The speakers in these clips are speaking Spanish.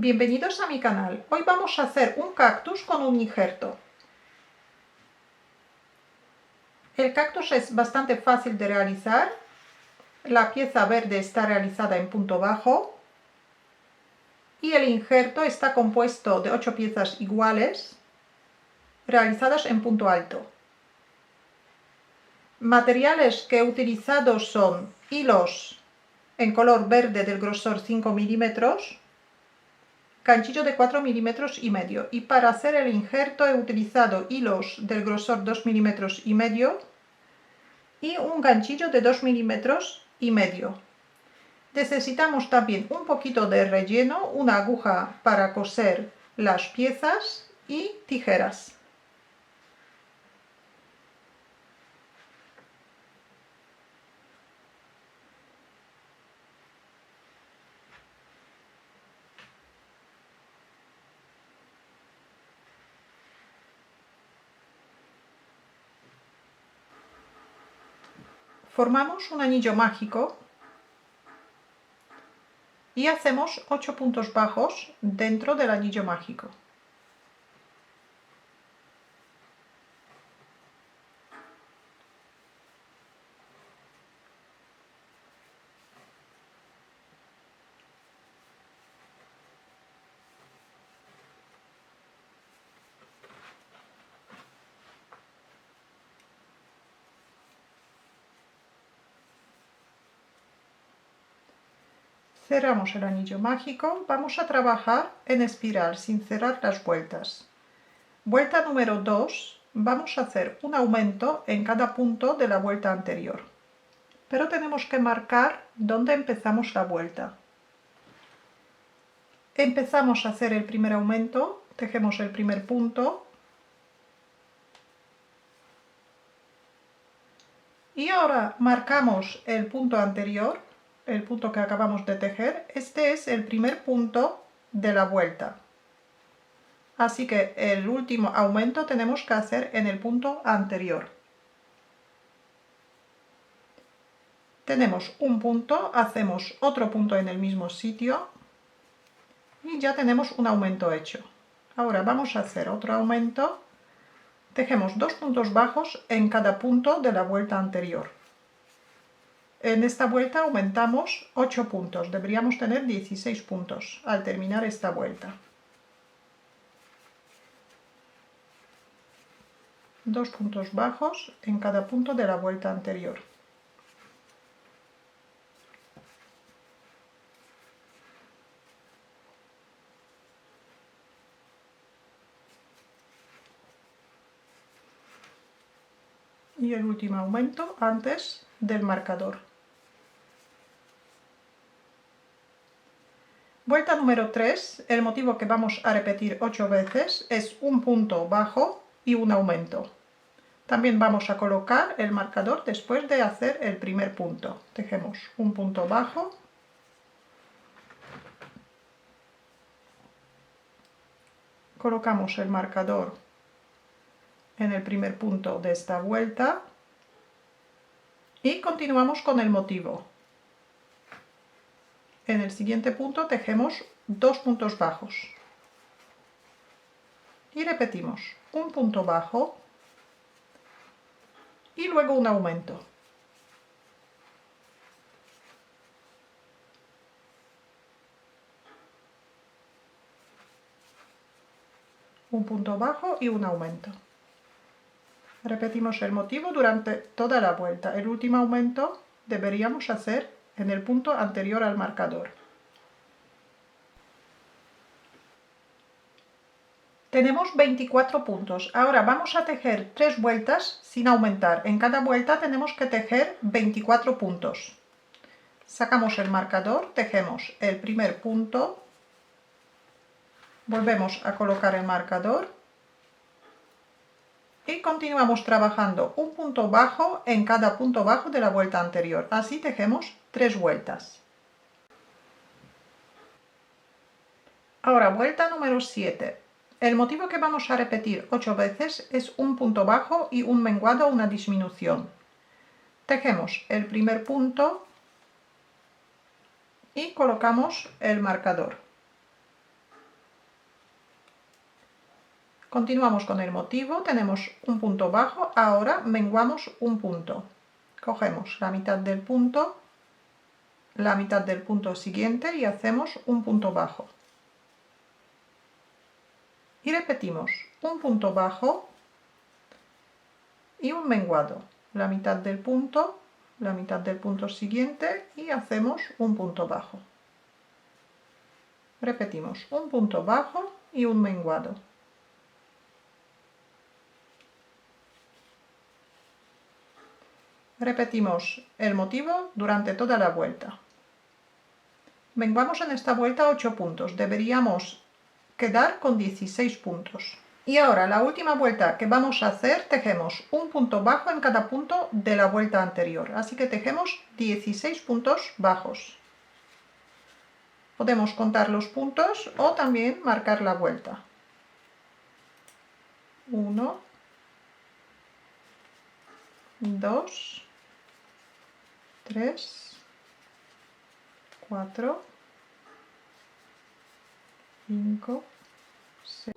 Bienvenidos a mi canal. Hoy vamos a hacer un cactus con un injerto. El cactus es bastante fácil de realizar. La pieza verde está realizada en punto bajo y el injerto está compuesto de 8 piezas iguales realizadas en punto alto. Materiales que he utilizado son hilos en color verde del grosor 5 milímetros, ganchillo de 4 milímetros y medio, y para hacer el injerto he utilizado hilos del grosor 2 milímetros y medio y un ganchillo de 2 milímetros y medio. Necesitamos también un poquito de relleno, una aguja para coser las piezas y tijeras. Formamos un anillo mágico y hacemos 8 puntos bajos dentro del anillo mágico. Cerramos el anillo mágico. Vamos a trabajar en espiral sin cerrar las vueltas. Vuelta número 2. Vamos a hacer un aumento en cada punto de la vuelta anterior. Pero tenemos que marcar dónde empezamos la vuelta. Empezamos a hacer el primer aumento, tejemos el primer punto. Y ahora marcamos el punto anterior, el punto que acabamos de tejer. Este es el primer punto de la vuelta. Así que el último aumento tenemos que hacer en el punto anterior. Tenemos un punto, hacemos otro punto en el mismo sitio y ya tenemos un aumento hecho. Ahora vamos a hacer otro aumento. Tejemos 2 puntos bajos en cada punto de la vuelta anterior. En esta vuelta aumentamos 8 puntos, deberíamos tener 16 puntos al terminar esta vuelta. 2 puntos bajos en cada punto de la vuelta anterior. Y el último aumento antes del marcador. Vuelta número 3, el motivo que vamos a repetir 8 veces es un punto bajo y un aumento. También vamos a colocar el marcador después de hacer el primer punto. Tejemos un punto bajo, colocamos el marcador en el primer punto de esta vuelta y continuamos con el motivo. En el siguiente punto tejemos 2 puntos bajos y repetimos un punto bajo y luego un aumento. Un punto bajo y un aumento. Repetimos el motivo durante toda la vuelta. El último aumento deberíamos hacer en el punto anterior al marcador. Tenemos 24 puntos. Ahora vamos a tejer 3 vueltas sin aumentar. En cada vuelta tenemos que tejer 24 puntos. Sacamos el marcador, tejemos el primer punto, volvemos a colocar el marcador y continuamos trabajando un punto bajo en cada punto bajo de la vuelta anterior. Así tejemos 3 vueltas. Ahora vuelta número 7. El motivo que vamos a repetir 8 veces es un punto bajo y un menguado, una disminución. Tejemos el primer punto y colocamos el marcador. Continuamos con el motivo, tenemos un punto bajo, ahora menguamos un punto. Cogemos la mitad del punto siguiente y hacemos un punto bajo. Y repetimos un punto bajo y un menguado. La mitad del punto siguiente y hacemos un punto bajo. Repetimos un punto bajo y un menguado. Repetimos el motivo durante toda la vuelta. Menguamos en esta vuelta 8 puntos, deberíamos quedar con 16 puntos. Y ahora la última vuelta que vamos a hacer, tejemos un punto bajo en cada punto de la vuelta anterior, así que tejemos 16 puntos bajos. Podemos contar los puntos o también marcar la vuelta. 1, 2, 3, 4, 5, 6.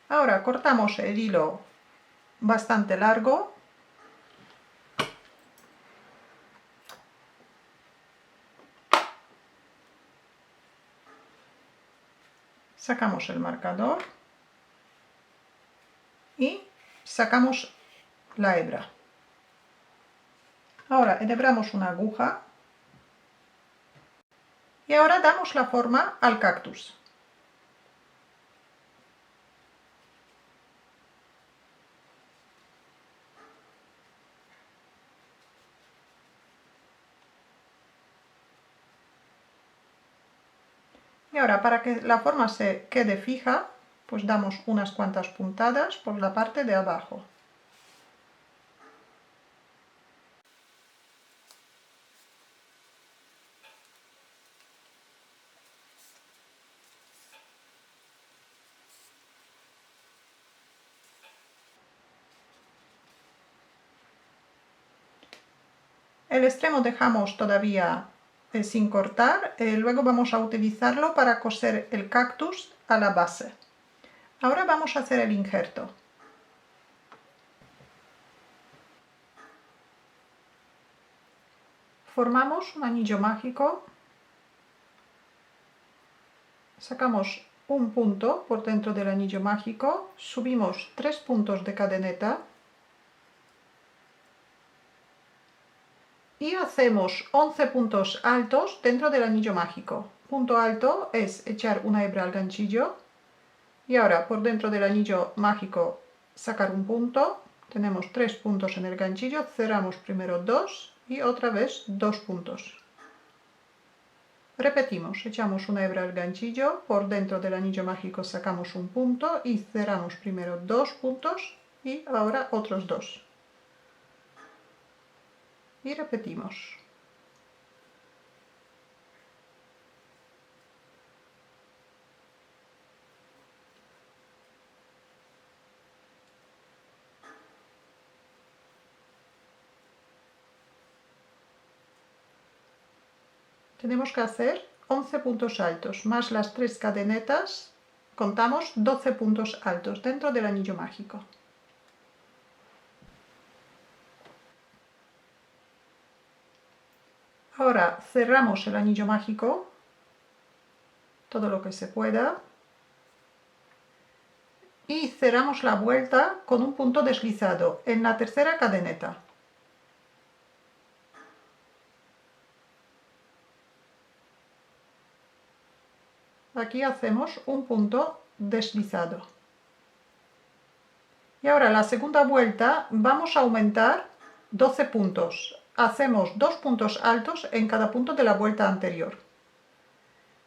Ahora cortamos el hilo bastante largo. Sacamos el marcador y sacamos la hebra. Ahora enhebramos una aguja y ahora damos la forma al cactus. Y ahora para que la forma se quede fija, pues damos unas cuantas puntadas por la parte de abajo. El extremo dejamos todavía sin cortar, luego vamos a utilizarlo para coser el cactus a la base. Ahora vamos a hacer el injerto. Formamos un anillo mágico, sacamos un punto por dentro del anillo mágico, subimos 3 puntos de cadeneta y hacemos 11 puntos altos dentro del anillo mágico. Punto alto es echar una hebra al ganchillo y ahora por dentro del anillo mágico sacar un punto. Tenemos 3 puntos en el ganchillo, cerramos primero 2 y otra vez 2 puntos. Repetimos, echamos una hebra al ganchillo, por dentro del anillo mágico sacamos un punto y cerramos primero 2 puntos y ahora otros 2. Y repetimos. Tenemos que hacer 11 puntos altos, más las 3 cadenetas, contamos 12 puntos altos dentro del anillo mágico. Ahora cerramos el anillo mágico, todo lo que se pueda, y cerramos la vuelta con un punto deslizado en la tercera cadeneta. Aquí hacemos un punto deslizado. Y ahora la segunda vuelta vamos a aumentar 12 puntos. Hacemos 2 puntos altos en cada punto de la vuelta anterior.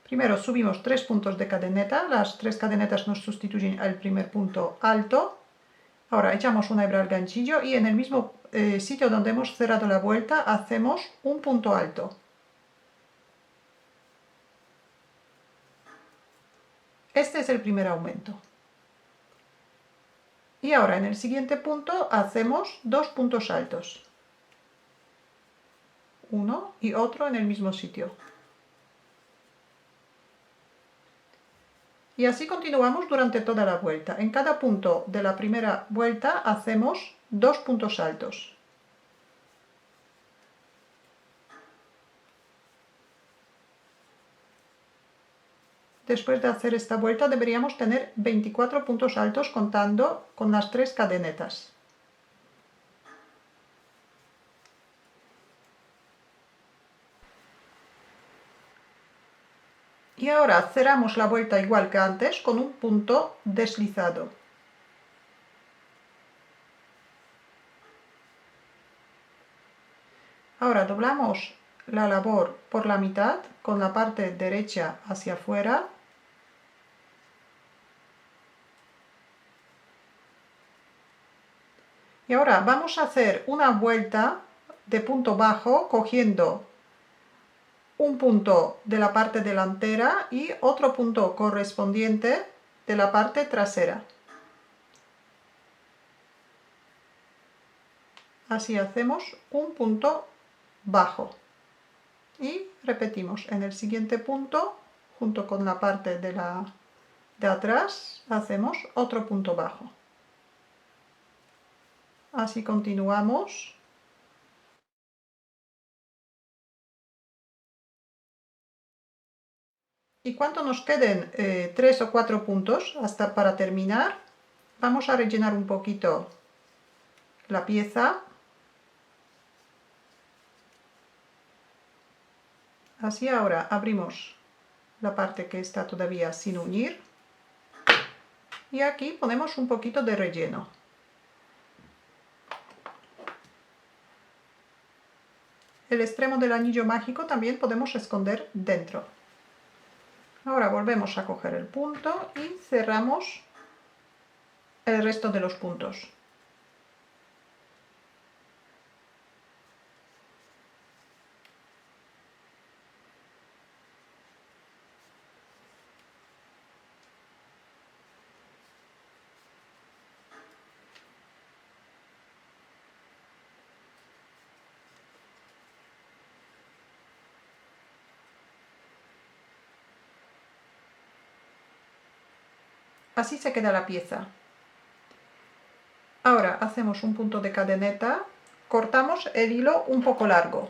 Primero subimos 3 puntos de cadeneta, las 3 cadenetas nos sustituyen al primer punto alto. Ahora echamos una hebra al ganchillo y en el mismo sitio donde hemos cerrado la vuelta hacemos un punto alto. Este es el primer aumento. Y ahora en el siguiente punto hacemos 2 puntos altos. Uno y otro en el mismo sitio. Y así continuamos durante toda la vuelta. En cada punto de la primera vuelta hacemos 2 puntos altos. Después de hacer esta vuelta deberíamos tener 24 puntos altos contando con las 3 cadenetas. Y ahora cerramos la vuelta igual que antes con un punto deslizado. Ahora doblamos la labor por la mitad con la parte derecha hacia afuera. Y ahora vamos a hacer una vuelta de punto bajo cogiendo un punto de la parte delantera y otro punto correspondiente de la parte trasera. Así hacemos un punto bajo. Y repetimos en el siguiente punto, junto con la parte de atrás, hacemos otro punto bajo. Así continuamos. Y cuando nos queden 3 o 4 puntos hasta para terminar, vamos a rellenar un poquito la pieza. Así ahora abrimos la parte que está todavía sin unir y aquí ponemos un poquito de relleno. El extremo del anillo mágico también podemos esconder dentro. Ahora volvemos a coger el punto y cerramos el resto de los puntos. Así se queda la pieza. Ahora hacemos un punto de cadeneta, cortamos el hilo un poco largo.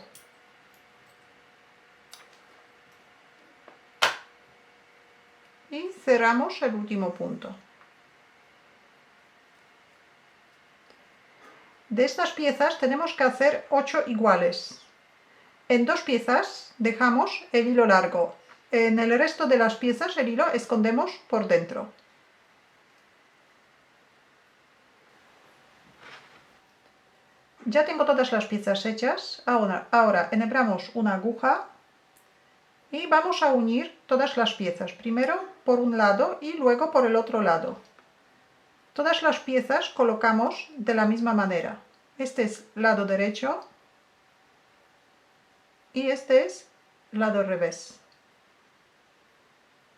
Y cerramos el último punto. De estas piezas tenemos que hacer 8 iguales. En 2 piezas dejamos el hilo largo. En el resto de las piezas el hilo escondemos por dentro. Ya tengo todas las piezas hechas. Ahora enhebramos una aguja y vamos a unir todas las piezas. Primero por un lado y luego por el otro lado. Todas las piezas colocamos de la misma manera. Este es lado derecho y este es lado revés.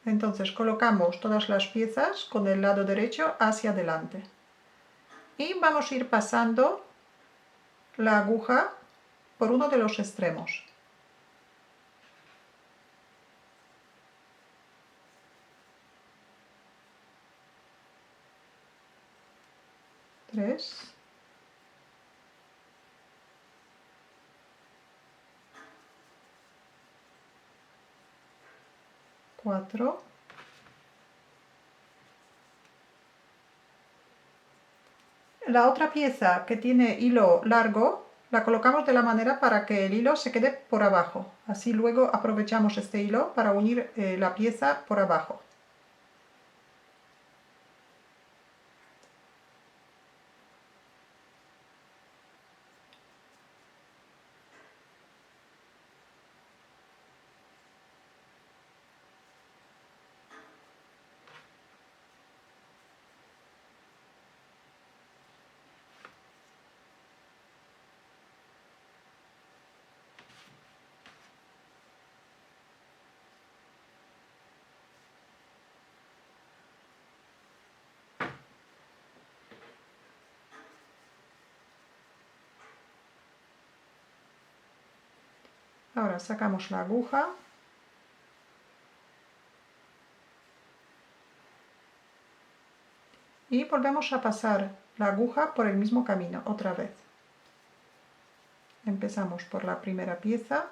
Entonces colocamos todas las piezas con el lado derecho hacia adelante. Y vamos a ir pasando la aguja por uno de los extremos. Tres. Cuatro. La otra pieza que tiene hilo largo la colocamos de la manera para que el hilo se quede por abajo. Así luego aprovechamos este hilo para unir la pieza por abajo. Ahora sacamos la aguja. Y volvemos a pasar la aguja por el mismo camino, otra vez. Empezamos por la primera pieza.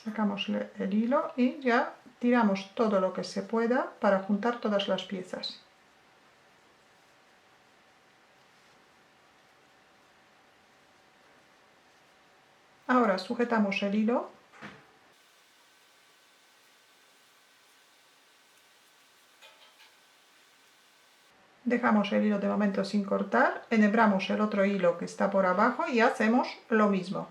Sacamos el hilo y ya tiramos todo lo que se pueda para juntar todas las piezas. Ahora sujetamos el hilo. Dejamos el hilo de momento sin cortar, enhebramos el otro hilo que está por abajo y hacemos lo mismo.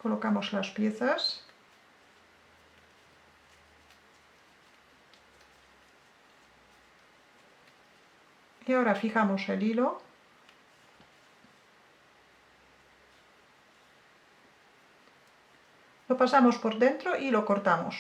Colocamos las piezas. Y ahora fijamos el hilo. Lo pasamos por dentro y lo cortamos.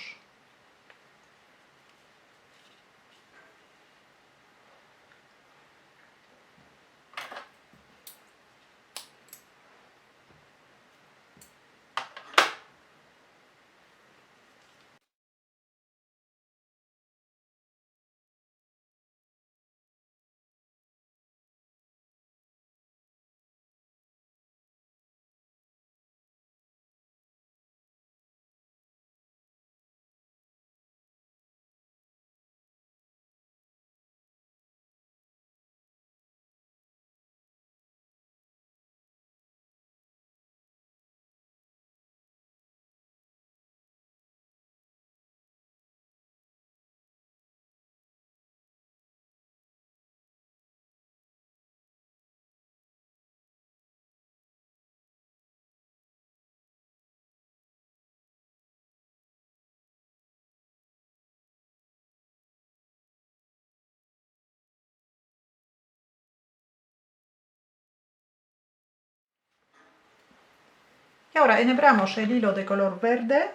Y ahora enhebramos el hilo de color verde.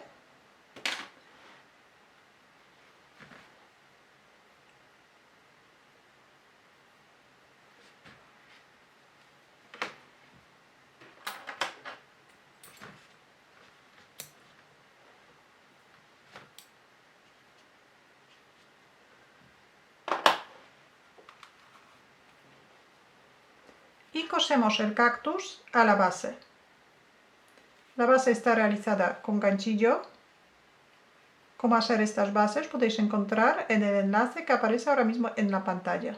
Y cosemos el cactus a la base. La base está realizada con ganchillo. Cómo hacer estas bases podéis encontrar en el enlace que aparece ahora mismo en la pantalla.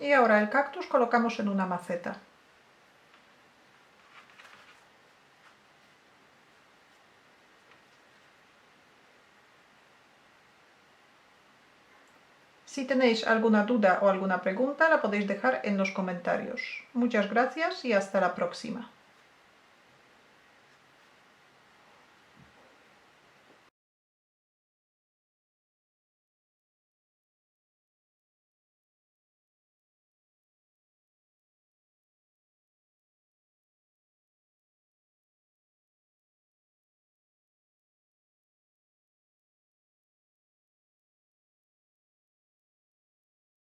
Y ahora el cactus colocamos en una maceta. Si tenéis alguna duda o alguna pregunta, la podéis dejar en los comentarios. Muchas gracias y hasta la próxima.